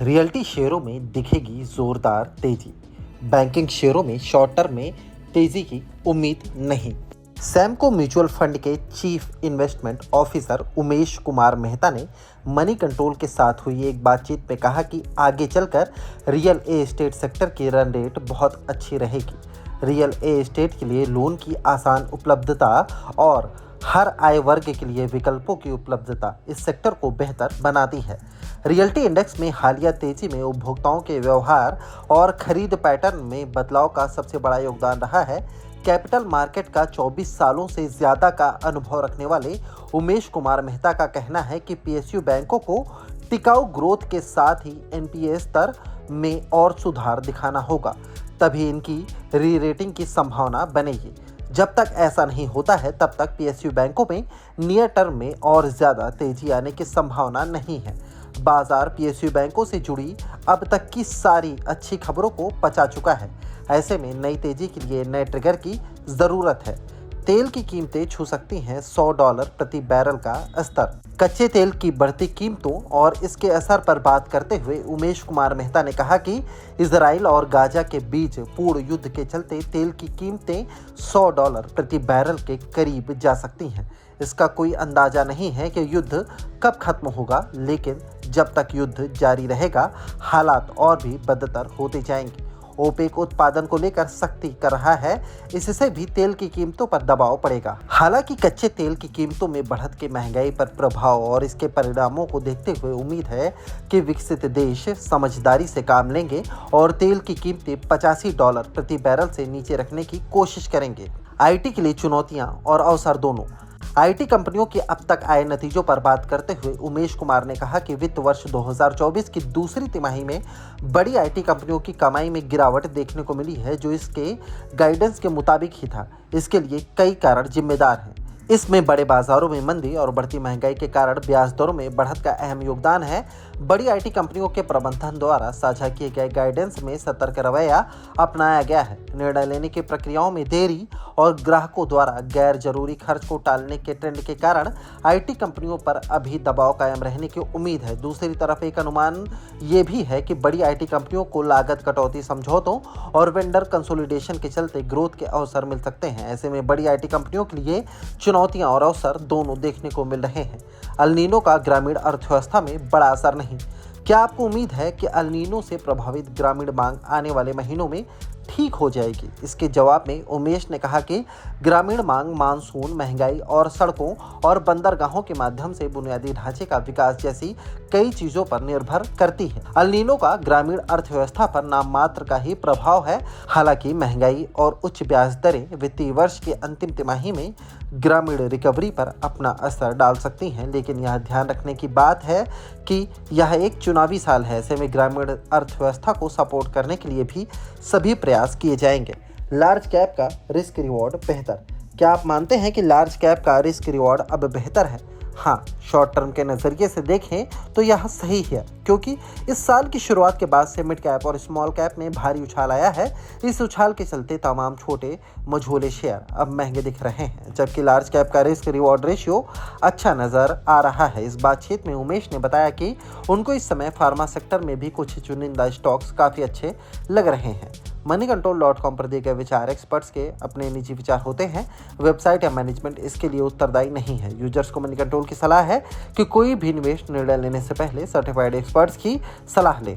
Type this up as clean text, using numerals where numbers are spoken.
Realty शेयरों में दिखेगी जोरदार तेजी। बैंकिंग शेयरों में शॉर्ट टर्म में तेजी की उम्मीद नहीं। सैमको म्यूचुअल फंड के chief investment officer Umesh Kumar Mehta ने मनी कंट्रोल के साथ हुई एक बातचीत में कहा कि आगे चलकर रियल एस्टेट सेक्टर की रन रेट बहुत अच्छी रहेगी। रियल एस्टेट के लिए लोन की आसान उपलब्धता और हर आय वर्ग के लिए विकल्पों की उपलब्धता इस सेक्टर को बेहतर बनाती है। रियल्टी इंडेक्स में हालिया तेजी में उपभोक्ताओं के व्यवहार और खरीद पैटर्न में बदलाव का सबसे बड़ा योगदान रहा है। कैपिटल मार्केट का 24 सालों से ज़्यादा का अनुभव रखने वाले उमेश कुमार मेहता का कहना है कि पीएसयू बैंकों को टिकाऊ ग्रोथ के साथ ही एनपीए स्तर में और सुधार दिखाना होगा, तभी इनकी री रेटिंग की संभावना बनेगी। जब तक ऐसा नहीं होता है तब तक पीएसयू बैंकों में नियर टर्म में और ज़्यादा तेजी आने की संभावना नहीं है। बाजार पीएसयू बैंकों से जुड़ी अब तक की सारी अच्छी खबरों को पचा चुका है। ऐसे में नई तेजी के लिए नए ट्रिगर की ज़रूरत है। तेल की कीमतें छू सकती हैं $100 प्रति बैरल का स्तर। कच्चे तेल की बढ़ती कीमतों और इसके असर पर बात करते हुए उमेश कुमार मेहता ने कहा कि इजराइल और गाजा के बीच पूर्ण युद्ध के चलते तेल की कीमतें $100 प्रति बैरल के करीब जा सकती हैं। इसका कोई अंदाजा नहीं है कि युद्ध कब खत्म होगा, लेकिन जब तक युद्ध जारी रहेगा हालात और भी बदतर होते जाएंगे। ओपेक उत्पादन को लेकर सख्ती कर रहा है, इससे भी तेल की कीमतों पर दबाव पड़ेगा। हालांकि कच्चे तेल की कीमतों में बढ़त के महंगाई पर प्रभाव और इसके परिणामों को देखते हुए उम्मीद है कि विकसित देश समझदारी से काम लेंगे और तेल की कीमतें $85 प्रति बैरल से नीचे रखने की कोशिश करेंगे। आईटी के लिए चुनौतियां और अवसर दोनों। आईटी कंपनियों के अब तक आए नतीजों पर बात करते हुए उमेश कुमार ने कहा कि वित्त वर्ष 2024 की दूसरी तिमाही में बड़ी आईटी कंपनियों की कमाई में गिरावट देखने को मिली है, जो इसके गाइडेंस के मुताबिक ही था। इसके लिए कई कारण जिम्मेदार हैं। इसमें बड़े बाजारों में मंदी और बढ़ती महंगाई के कारण ब्याज दरों में बढ़त का अहम योगदान है। बड़ी आईटी कंपनियों के प्रबंधन द्वारा साझा किए गए गाइडेंस में सतर्क रवैया अपनाया गया है। निर्णय लेने की प्रक्रियाओं में देरी और ग्राहकों द्वारा गैर जरूरी खर्च को टालने के ट्रेंड के कारण आईटी कंपनियों पर अभी दबाव कायम रहने की उम्मीद है। दूसरी तरफ एक अनुमान ये भी है कि बड़ी आईटी कंपनियों को लागत कटौती समझौतों और वेंडर कंसोलिडेशन के चलते ग्रोथ के अवसर मिल सकते हैं। ऐसे में बड़ी आईटी कंपनियों के लिए चुनौतियां और अवसर दोनों देखने को मिल रहे हैं। अल नीनो का ग्रामीण अर्थव्यवस्था में बड़ा असर नहीं। क्या आपको उम्मीद है कि अल नीनो से प्रभावित ग्रामीण मांग आने वाले महीनों में ठीक हो जाएगी? इसके जवाब में उमेश ने कहा कि ग्रामीण मांग मानसून, महंगाई और सड़कों और बंदरगाहों के माध्यम से बुनियादी ढांचे का विकास जैसी कई चीजों पर निर्भर करती है। अल नीनो का ग्रामीण अर्थव्यवस्था पर नाम मात्र का ही प्रभाव है। हालांकि महंगाई और उच्च ब्याज दरें वित्तीय वर्ष के अंतिम तिमाही में ग्रामीण रिकवरी पर अपना असर डाल सकती हैं, लेकिन यह ध्यान रखने की बात है कि यह एक चुनावी साल है। ऐसे में ग्रामीण अर्थव्यवस्था को सपोर्ट करने के लिए भी सभी प्रयास किए जाएंगे। लार्ज कैप का रिस्क रिवॉर्ड बेहतर। क्या आप मानते हैं कि लार्ज कैप का रिस्क रिवॉर्ड अब बेहतर है? हाँ, शॉर्ट टर्म के नज़रिए से देखें तो यह सही है, क्योंकि इस साल की शुरुआत के बाद से मिड कैप और स्मॉल कैप में भारी उछाल आया है। इस उछाल के चलते तमाम छोटे मझोले शेयर अब महंगे दिख रहे हैं, जबकि लार्ज कैप का रिस्क रिवॉर्ड रेशियो अच्छा नज़र आ रहा है। इस बातचीत में उमेश ने बताया कि उनको इस समय फार्मा सेक्टर में भी कुछ चुनिंदा स्टॉक्स काफ़ी अच्छे लग रहे हैं। moneycontrol.com पर दिए गए विचार एक्सपर्ट्स के अपने निजी विचार होते हैं। वेबसाइट या मैनेजमेंट इसके लिए उत्तरदायी नहीं है। यूजर्स को मनी कंट्रोल की सलाह है कि कोई भी निवेश निर्णय लेने से पहले सर्टिफाइड एक्सपर्ट्स की सलाह लें।